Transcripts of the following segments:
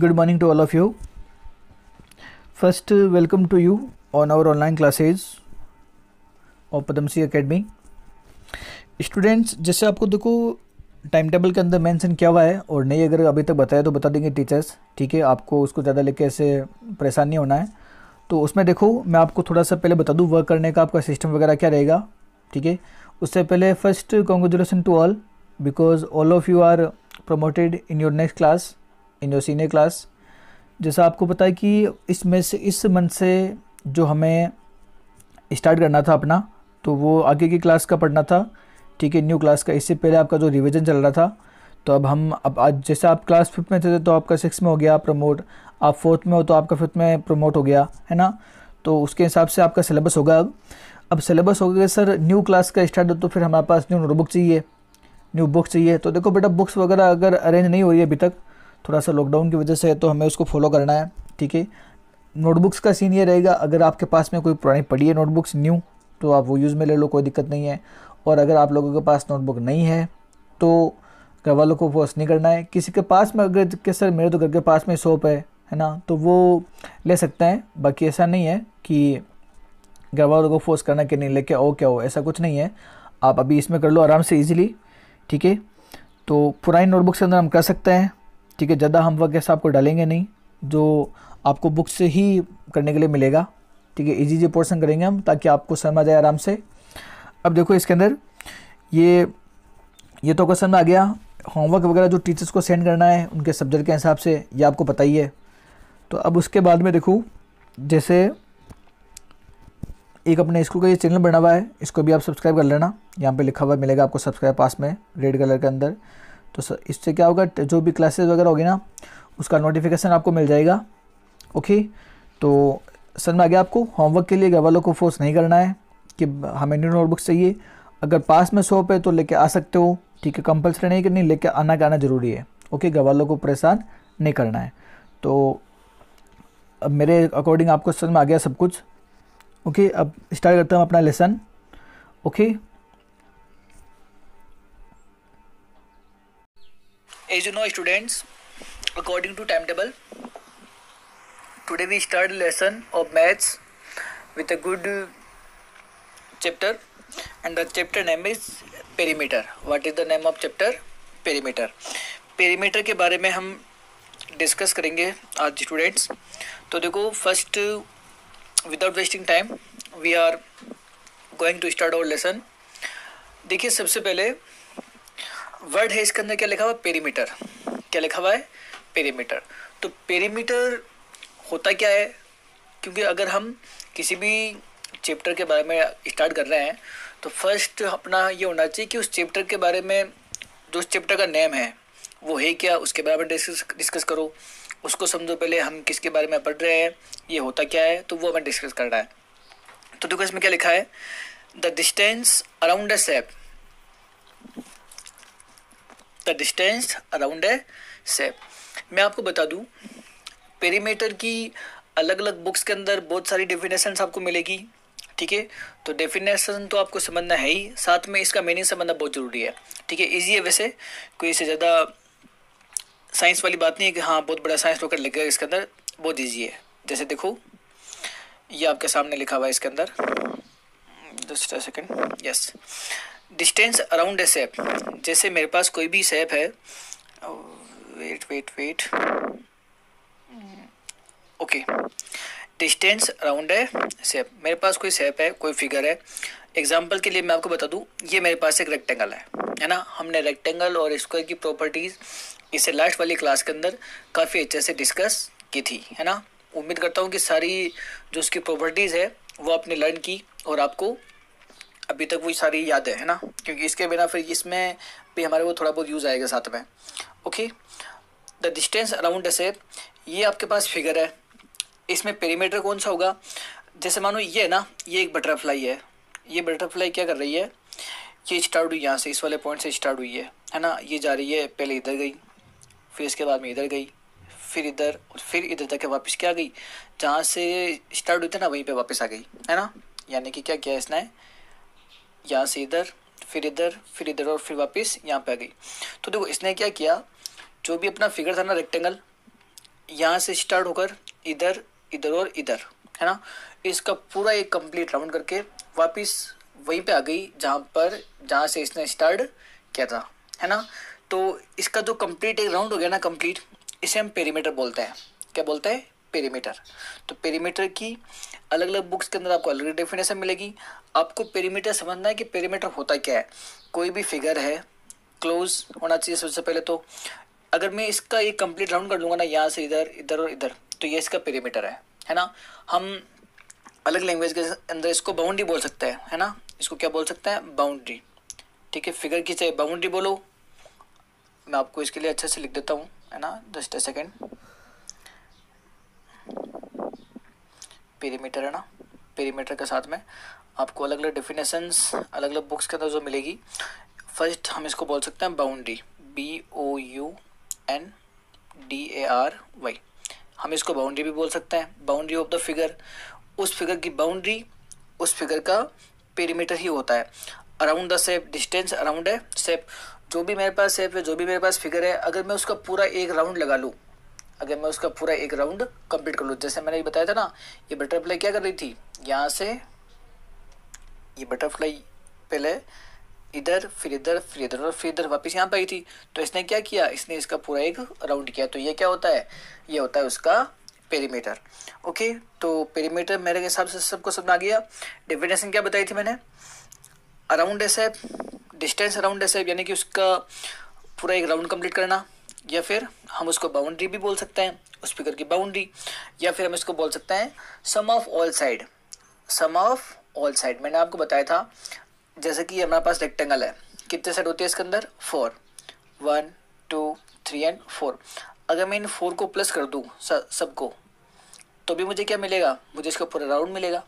Good morning to all of you. First, welcome to you on our online classes of Padmashri academy. Students, जैसे आपको देखो time table के अंदर mention किया हुआ है और नहीं अगर अभी तक बताया तो बता देंगे टीचर्स, ठीक है. आपको उसको ज़्यादा लेके ऐसे परेशान नहीं होना है. तो उसमें देखो मैं आपको थोड़ा सा पहले बता दूँ वर्क करने का आपका सिस्टम वगैरह क्या रहेगा, ठीक है. उससे पहले first congratulation to all because all of you are promoted in your next class, in your senior class. जैसा आपको पता है कि इस मंथ से जो हमें स्टार्ट करना था अपना, तो वो आगे की क्लास का पढ़ना था, ठीक है, न्यू क्लास का. इससे पहले आपका जो रिवीजन चल रहा था, तो अब आज जैसे आप क्लास 5 में थे तो आपका 6 में हो गया प्रमोट, आप 4th में हो तो आपका 5th में प्रमोट हो गया है ना. तो उसके हिसाब से आपका सिलेबस होगा. अब सिलेबस हो गया सर न्यू क्लास का स्टार्ट, तो फिर हमारे पास न्यू नोटबुक चाहिए, न्यू बुक चाहिए. तो देखो बेटा बुक्स वगैरह अगर अरेंज नहीं हो रही है अभी तक, थोड़ा सा लॉकडाउन की वजह से, तो हमें उसको फॉलो करना है, ठीक है. नोटबुक्स का सीन ये रहेगा, अगर आपके पास में कोई पुरानी पड़ी है नोटबुक्स न्यू तो आप वो यूज़ में ले लो, कोई दिक्कत नहीं है. और अगर आप लोगों के पास नोटबुक नहीं है तो घर वालों को फोर्स नहीं करना है. किसी के पास में अगर कि सर मेरे तो घर के पास में शॉप है ना, तो वो ले सकते हैं. बाकी ऐसा नहीं है कि घर वालों को फोर्स करना कि नहीं लेके आओ क्या हो, ऐसा कुछ नहीं है. आप अभी इसमें कर लो आराम से ईजिली, ठीक है. तो पुरानी नोटबुक के अंदर हम कर सकते हैं, ठीक है. ज़्यादा हम वर्क ऐसा आपको डालेंगे नहीं, जो आपको बुक से ही करने के लिए मिलेगा, ठीक है. इजी पोर्शन करेंगे हम ताकि आपको समझ जाए आराम से. अब देखो इसके अंदर ये तो क्वेश्चन में आ गया. होमवर्क वगैरह जो टीचर्स को सेंड करना है उनके सब्जेक्ट के हिसाब से, ये आपको पता ही है. तो अब उसके बाद में देखो जैसे एक अपने स्कूल का ये चैनल बना हुआ है, इसको भी आप सब्सक्राइब कर लेना. यहाँ पे लिखा हुआ मिलेगा आपको सब्सक्राइब पास में रेड कलर के अंदर. तो इससे क्या होगा, जो भी क्लासेस वगैरह होगी ना उसका नोटिफिकेशन आपको मिल जाएगा. ओके, तो समझ में आ गया आपको. होमवर्क के लिए घर वालों को फोर्स नहीं करना है कि हमें न्यू नोटबुक्स चाहिए. अगर पास में शॉप है तो लेके आ सकते हो, ठीक है. कंपलसरी नहीं कि नहीं लेके आना ज़रूरी है. ओके, घर वालों को परेशान नहीं करना है. तो अब मेरे अकॉर्डिंग आपको समझ में आ गया सब कुछ. ओके, अब स्टार्ट करता हूँ अपना lesson. Okay, as you know students, according to timetable, today we start lesson of maths with a good chapter, and the chapter name is perimeter. What is the name of chapter? Perimeter. Perimeter के बारे में हम discuss करेंगे आज students. तो देखो first without wasting time we are going to start our lesson. देखिए सबसे पहले वर्ड है इसके अंदर क्या लिखा हुआ है, पेरीमीटर. क्या लिखा हुआ है, पेरीमीटर. तो पेरीमीटर होता क्या है, क्योंकि अगर हम किसी भी चैप्टर के बारे में स्टार्ट कर रहे हैं तो फर्स्ट अपना ये होना चाहिए कि उस चैप्टर के बारे में, जो उस चैप्टर का नेम है वो है क्या, उसके बारे में डिस्कस करो. उसको समझो पहले हम किसके बारे में पढ़ रहे हैं, ये होता क्या है, तो वो हमें डिस्कस करना है. तो देखो इसमें क्या लिखा है, the distance around a shape. The distance around a shape. मैं आपको बता दूं पेरीमीटर की अलग अलग बुक्स के अंदर बहुत सारी डेफिनेशंस आपको मिलेगी, ठीक है. तो डेफिनेशन तो आपको समझना है ही, साथ में इसका मीनिंग समझना बहुत ज़रूरी है, ठीक है. ईजी है वैसे, कोई इससे ज़्यादा साइंस वाली बात नहीं है कि हाँ बहुत बड़ा साइंस होकर लिखा है. इसके अंदर बहुत ईजी है. जैसे देखो ये आपके सामने लिखा हुआ है इसके अंदर, just a second. Yes, distance around a shape. जैसे मेरे पास कोई भी शेप है, wait okay, distance around a shape. मेरे पास कोई शेप है, कोई फिगर है. एग्जांपल के लिए मैं आपको बता दूं, ये मेरे पास एक रेक्टेंगल है ना. हमने रेक्टेंगल और स्क्वायर की प्रॉपर्टीज़ इसे लास्ट वाली क्लास के अंदर काफ़ी अच्छे से डिस्कस की थी, है ना. उम्मीद करता हूँ कि सारी जो उसकी प्रॉपर्टीज़ है वो आपने लर्न की और आपको अभी तक वही सारी याद है ना, क्योंकि इसके बिना फिर इसमें भी हमारे वो थोड़ा बहुत यूज़ आएगा साथ में. Okay, the distance around the shape. ये आपके पास फिगर है, इसमें पेरीमीटर कौन सा होगा. जैसे मानो ये है ना, ये एक बटरफ्लाई है. ये बटरफ्लाई क्या कर रही है, ये स्टार्ट हुई यहाँ से, इस वाले पॉइंट से स्टार्ट हुई है ना. ये जा रही है, पहले इधर गई, फिर इसके बाद में इधर गई, फिर इधर, फिर इधर तक वापस क्या गई, जहाँ से स्टार्ट हुई थी ना वहीं पे वापस आ गई, है ना. यानी कि क्या किया इसने, यहाँ से इधर, फिर इधर, फिर इधर और फिर वापस यहाँ पे आ गई. तो देखो इसने क्या किया, जो भी अपना फिगर था ना रेक्टेंगल, यहाँ से स्टार्ट होकर इधर, इधर और इधर, है ना, इसका पूरा एक कंप्लीट राउंड करके वापस वहीं पे आ गई जहाँ से इसने स्टार्ट किया था, है ना। तो इसका जो कंप्लीट एक राउंड हो गया ना कंप्लीट, इसे हम पेरीमीटर बोलते हैं। क्या बोलते हैं? पेरीमीटर। तो पेरीमीटर की अलग अलग बुक्स के अंदर आपको अलग अलग डेफिनेशन मिलेगी। आपको पेरीमीटर समझना है कि पेरीमीटर होता क्या है। कोई भी फिगर है क्लोज होना चाहिए सबसे पहले। तो अगर मैं इसका एक कंप्लीट राउंड कर लूँगा ना, यहाँ से इधर, इधर और इधर, तो ये इसका पेरीमीटर है ना। हम अलग लैंग्वेज के अंदर इसको बाउंड्री बोल सकते हैं, है ना। इसको क्या बोल सकते हैं? बाउंड्री। ठीक है, फिगर की चाहे बाउंड्री बोलो। मैं आपको इसके लिए अच्छे से लिख देता हूँ, है ना, जस्ट अ सेकेंड। पेरीमीटर, है ना, पेरीमीटर के साथ में आपको अलग अलग डेफिनेशंस अलग अलग बुक्स के अंदर जो मिलेगी। फर्स्ट हम इसको बोल सकते हैं बाउंड्री, BOUNDARY। हम इसको बाउंड्री भी बोल सकते हैं, बाउंड्री ऑफ द फिगर। उस फिगर की बाउंड्री उस फिगर का पेरीमीटर ही होता है। Around the shape, distance around a shape. जो भी मेरे पास शेप है, जो भी मेरे पास फिगर है, अगर मैं उसका पूरा एक राउंड लगा लूँ, अगर मैं उसका पूरा एक राउंड कंप्लीट कर लूँ, जैसे मैंने ये बताया था ना, ये बटरफ्लाई क्या कर रही थी, यहाँ से ये बटरफ्लाई पहले इधर, फिर इधर, फिर इधर और फिर इधर वापस यहाँ पे आई थी। तो इसने क्या किया, इसने इसका पूरा एक राउंड किया। तो ये क्या होता है? ये होता है उसका पेरीमीटर। ओके, तो पेरीमीटर मेरे हिसाब से सबको समझ आ गया। डेफिनेशन क्या बताई थी मैंने? Around a shape, distance around a shape, यानी कि उसका पूरा एक राउंड कंप्लीट करना। या फिर हम उसको बाउंड्री भी बोल सकते हैं, उस फिगर की बाउंड्री। या फिर हम इसको बोल सकते हैं sum of all side, sum of all side. मैंने आपको बताया था, जैसे कि हमारे पास रेक्टेंगल है, कितने साइड होती है इसके अंदर? 4, 1 2 3 एंड 4। अगर मैं इन 4 को प्लस कर दूँ सबको, तो भी मुझे क्या मिलेगा? मुझे इसका पूरा राउंड मिलेगा।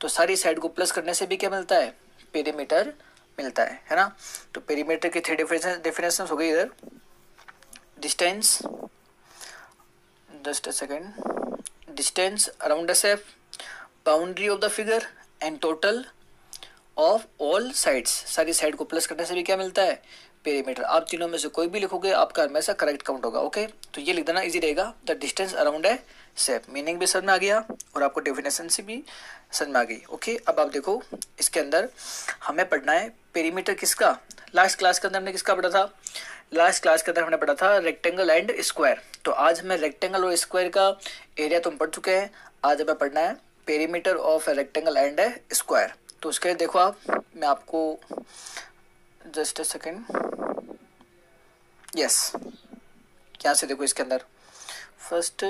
तो सारी साइड को प्लस करने से भी क्या मिलता है? पेरीमीटर मिलता है ना। तो पेरीमीटर की 3 डेफिनेशन हो गई इधर। Distance, just a second, distance around the shape, boundary of the figure and total of all sides. सारी साइड को प्लस करने से भी क्या मिलता है? पेरीमीटर। आप तीनों में से कोई भी लिखोगे आपका हमेशा करेक्ट काउंट होगा। ओके, तो ये लिख देना इजी रहेगा, the distance around a shape. Meaning भी समझ में आ गया और आपको डेफिनेशन से भी समझ में आ गई। ओके, अब आप देखो इसके अंदर हमें पढ़ना है पेरीमीटर किसका। लास्ट क्लास के अंदर हमने किसका पढ़ा था? लास्ट क्लास के अंदर हमने पढ़ा था रेक्टेंगल एंड स्क्वायर। तो आज हमें रेक्टेंगल और स्क्वायर का एरिया तुम पढ़ चुके हैं। आज हमें पढ़ना है perimeter of a rectangle and A square. तो उसके लिए देखो आप, मैं आपको जस्ट अ सेकेंड, यस, यहाँ से देखो इसके अंदर first,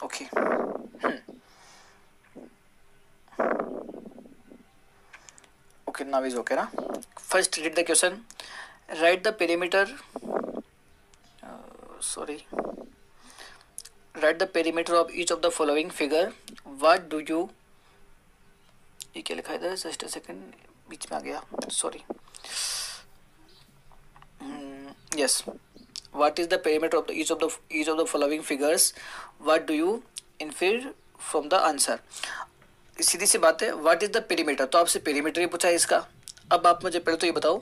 okay, okay, now is okay ना। First read the question, write the perimeter, sorry, write the perimeter of each of the following figure. What do you, ये क्या लिखा है इधर? जस्ट अ सेकेंड, बीच में आ गया, sorry. Yes, what is the perimeter of the each of the following figures. What do you infer from the answer. सीधी सी बात है, व्हाट इज द पेरीमीटर, तो आपसे पेरीमीटर ही पूछा है इसका। अब आप मुझे पहले तो ये बताओ,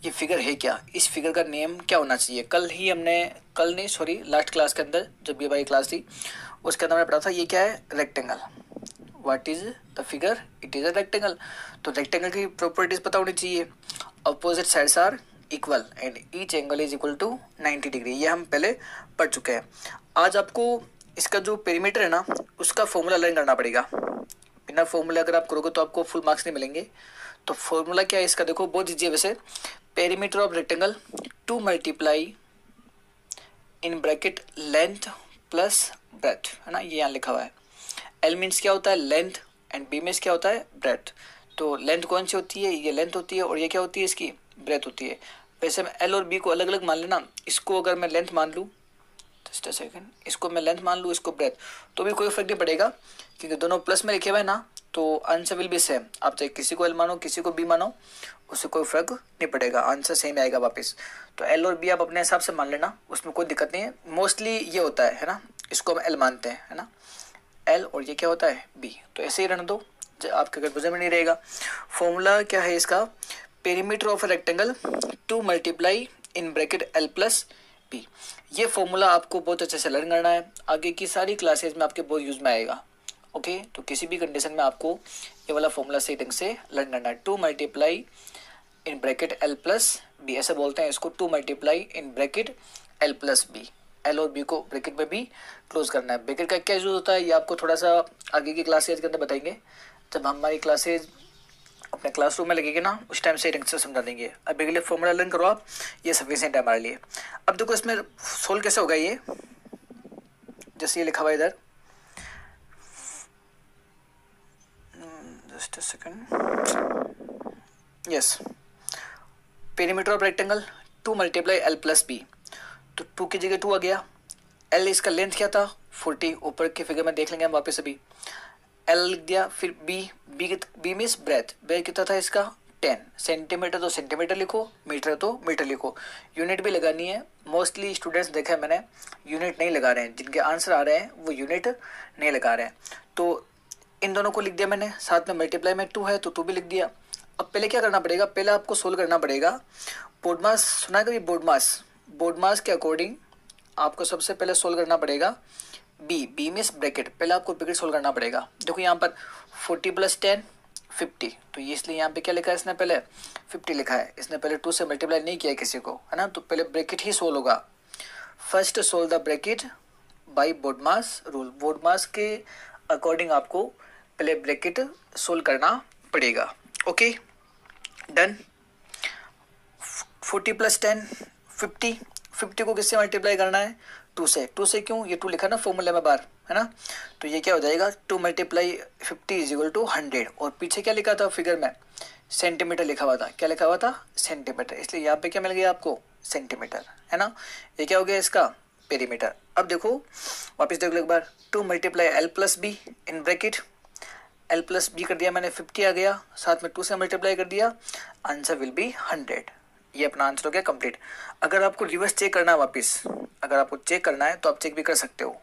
ये फिगर है क्या? इस फिगर का नेम क्या होना चाहिए? कल नहीं सॉरी, लास्ट क्लास के अंदर जब ये हमारी क्लास थी उसके अंदर मैंने पढ़ा था, ये क्या है? Rectangle. What is the figure? It is a rectangle. तो रेक्टेंगल की प्रॉपर्टीज पता होनी चाहिए। Opposite sides are equal and each angle is equal to 90 degree. ये हम पहले पढ़ चुके हैं। आज आपको इसका जो पेरीमीटर है ना, उसका फॉर्मूला लर्न करना पड़ेगा। बिना फॉर्मूला अगर आप करोगे तो आपको फुल मार्क्स नहीं मिलेंगे। तो फॉर्मूला क्या है इसका? देखो, बहुत ईजी है वैसे। Perimeter of rectangle two multiply in bracket length plus breadth, है ना, ये यहाँ लिखा हुआ है। एल मीन्स क्या होता है? लेंथ, एंड बी मीन्स क्या होता है? ब्रेथ। तो लेंथ कौन सी होती है? ये लेंथ होती है, और ये क्या होती है? इसकी ब्रेथ होती है। वैसे मैं एल और बी को अलग अलग मान लेना। इसको अगर मैं लेंथ मान लूँ, जस्ट अ सेकेंड, इसको मैं लेंथ मान लूँ, इसको ब्रेथ, तो भी कोई फर्क नहीं पड़ेगा क्योंकि दोनों प्लस में लिखे हुए हैं ना, तो आंसर विल बी सेम। आप चाहे किसी को एल मानो किसी को बी मानो, उससे कोई फर्क नहीं पड़ेगा, आंसर सेम आएगा वापस। तो एल और बी आप अपने हिसाब से मान लेना, उसमें कोई दिक्कत नहीं है। मोस्टली ये होता है ना, इसको हम एल मानते हैं, है ना, एल, और ये क्या होता है? बी। तो ऐसे ही रहने दो, आपके कन्फ्यूजन में नहीं रहेगा। फॉर्मूला क्या है इसका? Perimeter of rectangle two multiply in bracket L plus B. ये फॉर्मूला आपको बहुत अच्छे से लर्न करना है, आगे की सारी क्लासेज में आपके बहुत यूज में आएगा। ओके, तो किसी भी कंडीशन में आपको ये वाला फॉर्मूला सही ढंग से लर्न करना है। 2 multiply in bracket L plus B, ऐसे बोलते हैं इसको, 2 multiply in bracket L plus B. L और बी को ब्रैकेट में भी क्लोज करना है। ब्रैकेट का क्या यूज होता है ये आपको थोड़ा सा आगे की क्लासेज के अंदर बताएंगे, जब हमारी क्लासेज अपने क्लासरूम में लगेगी ना, उस टाइम से ढंग से समझा देंगे। अभी के लिए फॉर्मूला लर्न करो आप, ये सफिशिएंट है हमारे लिए। अब देखो इसमें सोल्व कैसे होगा ये, जैसे ये लिखा हुआ इधर, just a second, yes, perimeter of rectangle 2 multiply L plus B, तो 2 की जगह 2 आ गया। एल इसका लेंथ क्या था 40, ऊपर के फिगर में देख लेंगे हम वापस अभी। एल लिख दिया, फिर बी मीन्स ब्रेथ, ब्रेथ कितना था इसका 10 सेंटीमीटर, तो सेंटीमीटर लिखो, मीटर तो मीटर लिखो। यूनिट भी लगानी है, मोस्टली स्टूडेंट्स देखा है मैंने यूनिट नहीं लगा रहे हैं, जिनके आंसर आ रहे हैं वो यूनिट नहीं लगा रहे हैं। तो इन दोनों को लिख दिया मैंने, साथ में मल्टीप्लाई में 2 है तो 2 भी लिख दिया। अब पहले क्या करना पड़ेगा, पहले आपको सोल्व करना पड़ेगा बोर्ड मास, सुना है कभी बोर्ड मास? बोर्ड मास के अकॉर्डिंग आपको सबसे पहले सोल्व करना पड़ेगा बी मीन्स ब्रैकेट, पहले आपको ब्रैकेट सोल्व करना पड़ेगा। देखो यहाँ पर 40 + 10 50, तो ये इसलिए यहाँ पे क्या लिखा है इसने, पहले 50 लिखा है, इसने पहले 2 से मल्टीप्लाई नहीं किया है किसी को, है ना, तो पहले ब्रैकेट ही सोल्व होगा। First solve the bracket by BODMAS rule, BODMAS के अकॉर्डिंग आपको पहले ब्रैकेट सोल्व करना पड़ेगा। Okay done. 40 + 10 50, 50 को किससे मल्टीप्लाई करना है 2 से, 2 से क्यों, ये 2 लिखा ना फॉर्मूले में बाहर, है ना, तो ये क्या हो जाएगा 2 मल्टीप्लाई 50 = 100, और पीछे क्या लिखा था फिगर में सेंटीमीटर लिखा हुआ था, क्या लिखा हुआ था सेंटीमीटर, इसलिए यहाँ पे क्या मिल गया आपको सेंटीमीटर, है ना। ये क्या हो गया इसका पेरीमीटर। अब देखो वापस देख लो एक बार, 2 multiply L plus B in bracket, L plus B कर दिया मैंने 50 आ गया, साथ में 2 से मल्टीप्लाई कर दिया, आंसर विल बी 100। ये अपना आंसर हो गया कंप्लीट। अगर आपको रिवर्स चेक करना है वापस, अगर आपको चेक करना है तो आप चेक भी कर सकते हो,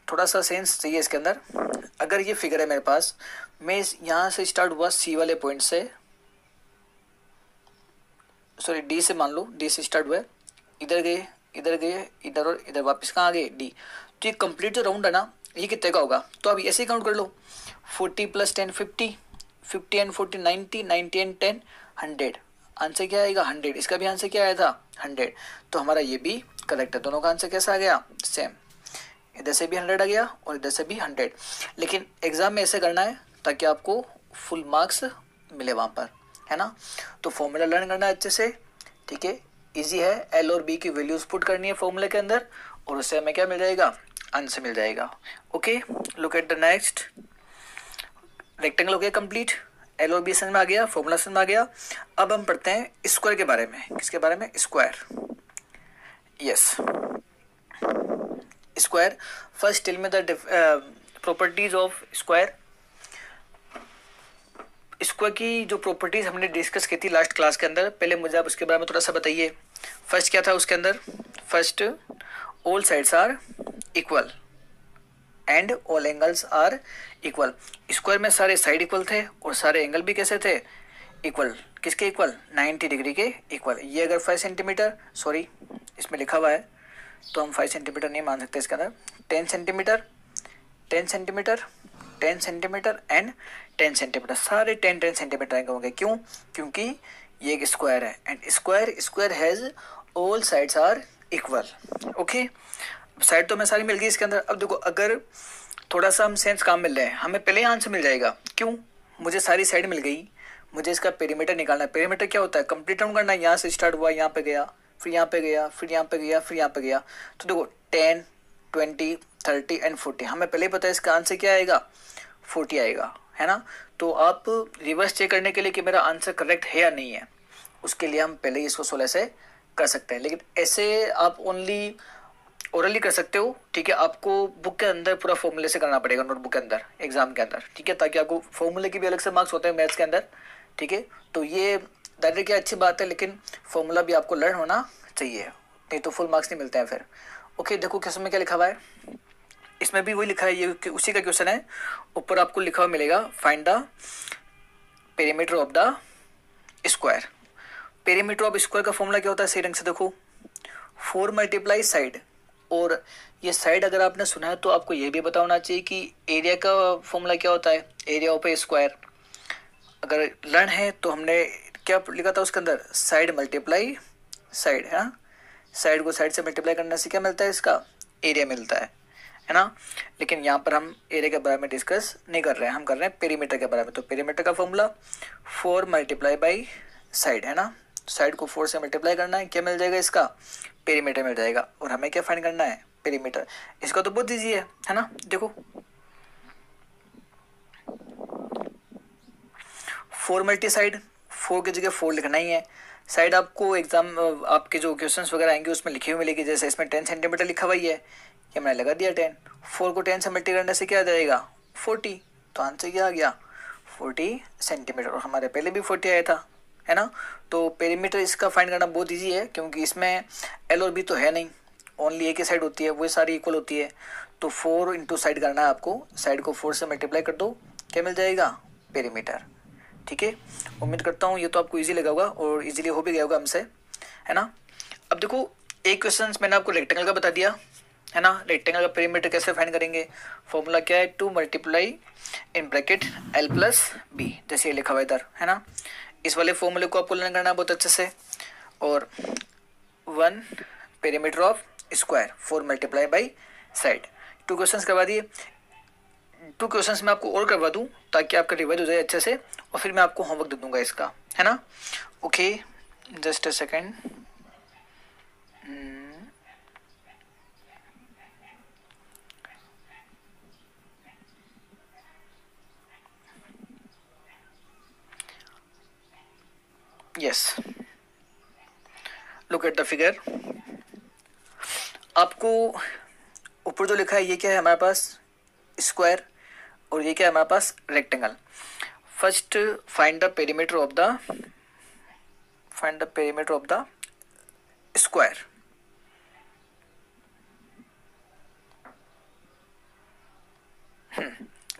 थोड़ा सा सेंस चाहिए इसके अंदर। अगर ये फिगर है मेरे पास, मैं यहाँ से स्टार्ट हुआ सी वाले पॉइंट से, सॉरी डी से, मान लो डी से स्टार्ट हुआ, इधर गए इधर गए इधर और इधर, वापस कहाँ आ गए डी, तो ये कंप्लीट जो राउंड है ना ये कितने का होगा, तो आप ऐसे ही काउंट कर लो, 40 + 10 50, 50 and 40 90, 90 and 10 100, आंसर क्या आएगा 100। इसका भी आंसर क्या आया था 100, तो हमारा ये भी करेक्ट है। दोनों का आंसर कैसा आ गया सेम, इधर से भी 100 आ गया और इधर से भी 100। लेकिन एग्जाम में ऐसे करना है ताकि आपको फुल मार्क्स मिले वहाँ पर, है ना। तो फॉर्मूला लर्न करना है अच्छे से, ठीक है, इजी है। एल और बी की वैल्यूज पुट करनी है फॉर्मूले के अंदर और उससे हमें क्या मिल जाएगा आंसर मिल जाएगा। Okay look at the next, rectangle हो गया कंप्लीट, एल और बी समझ में आ गया, फॉर्मूला समझ में आ गया। अब हम पढ़ते हैं स्क्वायर के बारे में। किसके बारे में? Square. Yes square. First tell me the properties of square. Square की जो प्रॉपर्टीज हमने डिस्कस की थी लास्ट क्लास के अंदर, पहले मुझे आप उसके बारे में थोड़ा सा बताइए। फर्स्ट क्या था उसके अंदर? First all sides are equal and all angles are equal. Square में सारे साइड इक्वल थे और सारे एंगल भी कैसे थे? इक्वल। किसके इक्वल? 90 डिग्री के इक्वल। ये अगर 5 सेंटीमीटर, सॉरी इसमें लिखा हुआ है तो हम 5 सेंटीमीटर नहीं मान सकते इसके अंदर, 10 centimetre 10 centimetre 10 centimetre and 10 centimetre, सारे 10 सेंटीमीटर एंगल होंगे। क्यों? क्योंकि ये एक स्क्वायर है and square has all sides are equal. Okay side तो हमें सारी मिल गई इसके अंदर। अब देखो अगर थोड़ा सा हम सेंस काम मिल रहे हैं, हमें पहले ही आंसर मिल जाएगा। क्यों? मुझे सारी साइड मिल गई, मुझे इसका पेरीमीटर निकालना है। पेरीमीटर क्या होता है? कंप्लीट राउंड करना है। यहाँ से स्टार्ट हुआ, यहाँ पे गया, फिर यहाँ पे गया, फिर यहाँ पे गया, फिर यहाँ पे गया। तो देखो 10 20 30 एंड 40, हमें पहले ही पता है इसका आंसर क्या आएगा 40 आएगा, है ना। तो आप रिवर्स चेक करने के लिए कि मेरा आंसर करेक्ट है या नहीं है, उसके लिए हम पहले ही इसको 16 से कर सकते हैं। लेकिन ऐसे आप ओनली ओरली कर सकते हो, ठीक है। आपको बुक के अंदर पूरा फॉर्मूले से करना पड़ेगा, नोटबुक के अंदर, एग्जाम के अंदर, ठीक है, ताकि आपको फॉर्मूले के भी अलग से मार्क्स होते हैं मैथ्स के अंदर, ठीक है। तो ये डायरेक्ट क्या अच्छी बात है, लेकिन फॉर्मूला भी आपको लर्न होना चाहिए, नहीं तो फुल मार्क्स नहीं मिलते हैं फिर। ओके देखो क्वेश्चन में क्या लिखा हुआ है, इसमें भी वही लिखा है, ये उसी का क्वेश्चन है। ऊपर आपको लिखा हुआ मिलेगा find the perimeter of the square. Perimeter of square का फॉर्मूला क्या होता है? सही ढंग से देखो, 4 मल्टीप्लाई साइड। और ये साइड अगर आपने सुना है तो आपको ये भी पता होना चाहिए कि एरिया का फॉर्मूला क्या होता है, एरिया ऑफ ए स्क्वायर। अगर लर्न है तो हमने क्या लिखा था उसके अंदर, साइड मल्टीप्लाई साइड, है ना। साइड को साइड से मल्टीप्लाई करने से क्या मिलता है, इसका एरिया मिलता है ना। लेकिन यहाँ पर हम एरिया के बारे में डिस्कस नहीं कर रहे हैं, हम कर रहे हैं पेरीमीटर के बारे में। तो पेरीमीटर का फॉर्मूला 4 मल्टीप्लाई बाई साइड, है ना। साइड को 4 से मल्टीप्लाई करना है, क्या मिल जाएगा, इसका पेरीमीटर मिल जाएगा। और हमें क्या फाइंड करना है, पेरीमीटर। इसका तो बहुत ईजी है ना। देखो 4 मल्टी साइड, 4 की जगह 4 लिखना ही है। साइड आपको एग्जाम आपके जो क्वेश्चंस वगैरह आएंगे उसमें लिखी हुई मिलेगी, जैसे इसमें 10 सेंटीमीटर लिखा हुआ ही है, ये मैंने लगा दिया 10। 4 को 10 से मल्टी करने से क्या आ जाएगा, 40। तो आंसर क्या आ गया, 40 सेंटीमीटर। और हमारे पहले भी 40 आया था, है ना। तो पेरीमीटर इसका फाइंड करना बहुत ईजी है, क्योंकि इसमें एल और बी तो है नहीं, ओनली एक ही साइड होती है, वो सारी इक्वल होती है। तो 4 इंटू साइड करना है आपको, साइड को 4 से मल्टीप्लाई कर दो, क्या मिल जाएगा, पेरीमीटर। ठीक है, उम्मीद करता हूँ ये तो आपको इजी लगा होगा और इजीली हो भी गया होगा हमसे, है ना। अब देखो एक क्वेश्चन मैंने आपको रेक्टेंगल का बता दिया, है ना। रेक्टेंगल का पेरीमीटर कैसे फाइंड करेंगे, फॉर्मूला क्या है, 2 multiply in bracket L plus B, जैसे ये लिखा हुआ इधर, है ना। इस वाले फॉर्मूले को आपको लर्न करना है बहुत अच्छे से। और 1 perimeter of square 4 multiply by side. 2 questions करवा दिए। 2 क्वेश्चंस मैं आपको और करवा दूं ताकि आपका रिवाइज हो जाए अच्छे से, और फिर मैं आपको होमवर्क दे दूंगा इसका, है ना। Okay, just a second. Yes, look at the figure. आपको ऊपर जो लिखा है ये क्या है हमारे पास, स्क्वायर, और ये क्या है हमारे पास, rectangle. First find the perimeter of the square.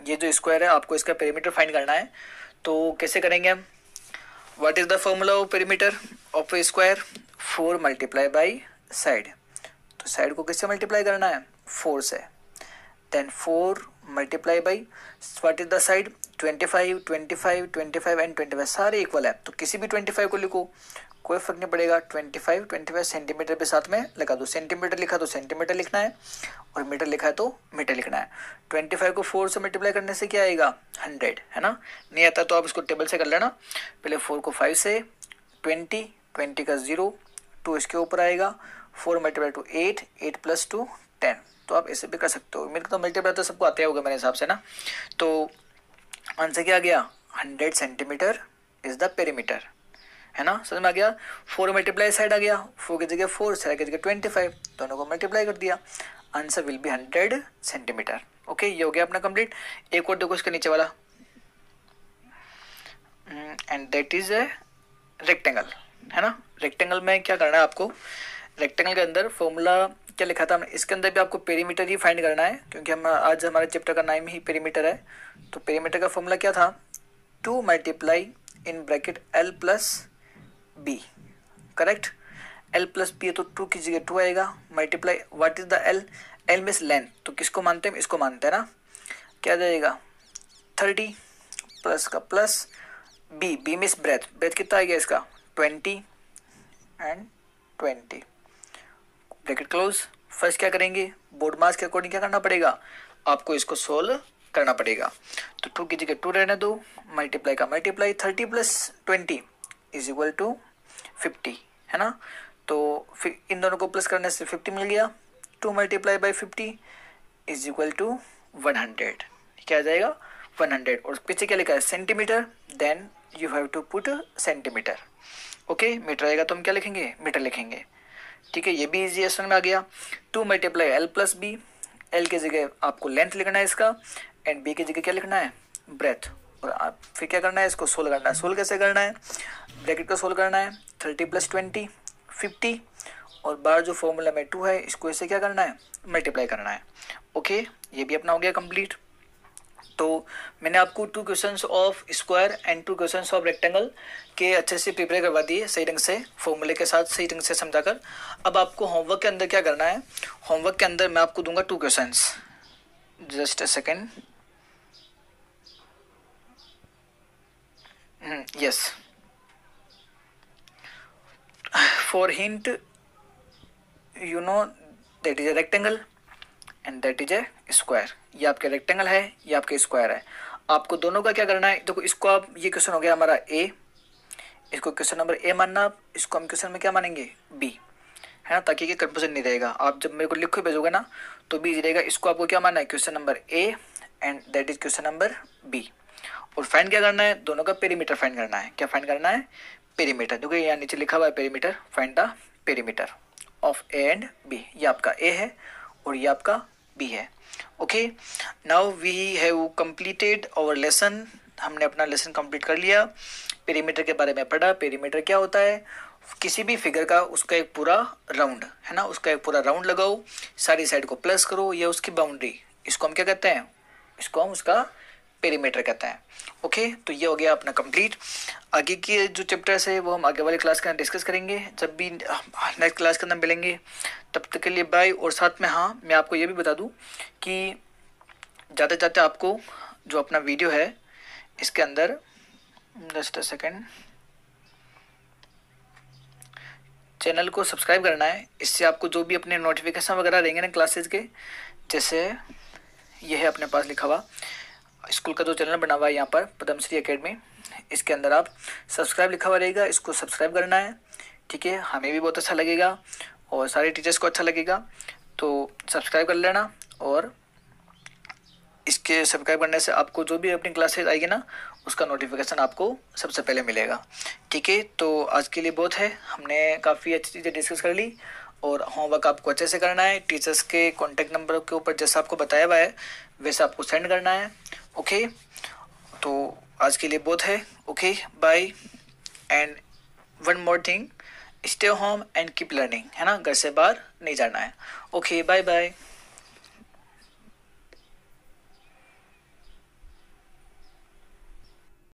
ये जो स्क्वायर है आपको इसका पेरीमीटर फाइंड करना है। तो कैसे करेंगे हम, what is the formula of perimeter of a square, 4 multiply by side. तो साइड को किससे मल्टीप्लाई करना है, 4 से। Then 4 multiply by what is the side, 25, 25, 25 and 25, सारे इक्वल है तो किसी भी 25 को लिखो, कोई फर्क नहीं पड़ेगा। 25 25 सेंटीमीटर पे साथ में लगा दो, सेंटीमीटर लिखा तो सेंटीमीटर लिखना है, और मीटर लिखा है तो मीटर लिखना है। 25 को 4 से मल्टीप्लाई करने से क्या आएगा, 100, है ना। नहीं आता तो आप इसको टेबल से कर लेना। पहले 4 को 5 से, 20, 20 का 0, 2 इसके ऊपर आएगा, 4 मल्टीप्लाई टू 8, 8 प्लस 2 10। तो आप ऐसे भी कर सकते हो, मेरे को तो मल्टीप्लाई तो सबको आते होगा मेरे हिसाब से ना। तो आंसर क्या आ गया, 100 सेंटीमीटर इज द पेरीमीटर, है ना। समझ में आ गया। 4 मल्टीप्लाई साइड आ गया, 4 की जगह 4, साइड की जगह 25, दोनों को मल्टीप्लाई कर दिया, answer will be 100 centimetre. Okay, ये हो गया अपना कंप्लीट। एक और देखो इसके नीचे वाला, and that is a rectangle, है ना। रेक्टेंगल में क्या करना है आपको, रेक्टेंगल के अंदर फॉर्मूला क्या लिखा था हमने, इसके अंदर भी आपको पेरीमीटर ही फाइंड करना है, क्योंकि हम आज हमारे चैप्टर का नाम ही पेरीमीटर है। तो पेरीमीटर का फॉर्मूला क्या था, 2 multiply in bracket L plus B, correct. L plus B है तो 2 की जगह 2 आएगा, multiply what is the L, L means length, तो किसको मानते हैं, इसको मानते हैं ना। क्या जाएगा, 30 प्लस का plus, B, B means breadth, breadth कितना आएगा इसका, 20 एंड 20, ब्रैकेट क्लोज। फर्स्ट क्या करेंगे, बोर्ड मास के अकॉर्डिंग क्या करना पड़ेगा, आपको इसको सोल्व करना पड़ेगा। तो 2 की जगह 2 रहने दो, मल्टीप्लाई का multiply, 30 plus 20 is equal to 50, है ना। तो फिर इन दोनों को प्लस करने से 50 मिल गया, 2 multiply by 50 is equal to 100, क्या आ जाएगा, 100। और पीछे क्या लिखा है, centimetre, then you have to put centimetre. Okay, metre आएगा तो हम क्या लिखेंगे, मीटर लिखेंगे। ठीक है, ये भी इजी क्वेश्चन में आ गया। 2 multiply L plus B, L की जगह आपको लेंथ लिखना है इसका, एंड बी की जगह क्या लिखना है, ब्रेथ। और आप फिर क्या करना है, इसको सोल्व करना है। सोल्व कैसे करना है, ब्रैकेट को सोल्व करना है, 30 प्लस 20 50, और बाहर जो फॉर्मूला में 2 है इसको ऐसे क्या करना है, मल्टीप्लाई करना है। ओके, ये भी अपना हो गया कंप्लीट। तो मैंने आपको 2 questions of square and 2 questions of rectangle के अच्छे से प्रिपेयर करवा दिए, सही ढंग से फॉर्मूले के साथ सही ढंग से समझाकर। अब आपको होमवर्क के अंदर क्या करना है, होमवर्क के अंदर मैं आपको दूंगा 2 questions. Just a second. Yes, for hint you know that is a rectangle and that is a square. ये आपके रेक्टेंगल है, ये आपके स्क्वायर है। आपको दोनों का क्या करना है, देखो इसको आप, ये क्वेश्चन हो गया हमारा ए, इसको क्वेश्चन नंबर ए मानना, इसको हम क्वेश्चन में क्या मानेंगे बी, है ना, ताकि ये कंफ्यूजन नहीं रहेगा। आप जब मेरे को लिख के भेजोगे ना तो भी रहेगा, इसको आपको क्या मानना है question number A and that is question number B. और फाइंड क्या करना है, दोनों का पेरीमीटर फाइंड करना है। क्या फाइंड करना है, पेरीमीटर। देखो यहाँ नीचे लिखा हुआ है perimeter, find the perimeter of A and B. ये आपका ए है और ये आपका बी है। Okay, now we have completed our lesson. हमने अपना लेसन कंप्लीट कर लिया, पेरीमीटर के बारे में पढ़ा। पेरीमीटर क्या होता है, किसी भी फिगर का उसका एक पूरा राउंड, है ना, उसका एक पूरा राउंड लगाओ, सारी साइड को प्लस करो, ये उसकी बाउंड्री, इसको हम क्या कहते हैं, इसको हम उसका पेरीमीटर कहते हैं। ओके, तो ये हो गया अपना कंप्लीट। आगे के जो चैप्टर्स है वो हम आगे वाले क्लास के अंदर डिस्कस करेंगे, जब भी नेक्स्ट क्लास के अंदर मिलेंगे। तब तक के लिए बाय। और साथ में हाँ, मैं आपको ये भी बता दूं कि जाते जाते आपको जो अपना वीडियो है इसके अंदर, जस्ट अ सेकेंड, चैनल को सब्सक्राइब करना है। इससे आपको जो भी अपने नोटिफिकेशन वगैरह रहेंगे ना क्लासेज के, जैसे ये है अपने पास लिखा हुआ स्कूल का जो चैनल बना हुआ है यहाँ पर पद्मश्री एकेडमी, इसके अंदर आप सब्सक्राइब लिखा हुआ रहेगा, इसको सब्सक्राइब करना है। ठीक है, हमें भी बहुत अच्छा लगेगा और सारे टीचर्स को अच्छा लगेगा, तो सब्सक्राइब कर लेना। और इसके सब्सक्राइब करने से आपको जो भी अपनी क्लासेज आएगी ना उसका नोटिफिकेशन आपको सबसे पहले मिलेगा। ठीक है, तो आज के लिए बहुत है, हमने काफ़ी अच्छी चीज़ें डिस्कस कर ली। और होमवर्क आपको अच्छे से करना है, टीचर्स के कॉन्टैक्ट नंबर के ऊपर जैसा आपको बताया हुआ है वैसे आपको सेंड करना है। ओके, तो आज के लिए बहुत है। Okay, bye. And one more thing, stay home and keep learning, है ना, घर से बाहर नहीं जाना है। Okay, bye bye.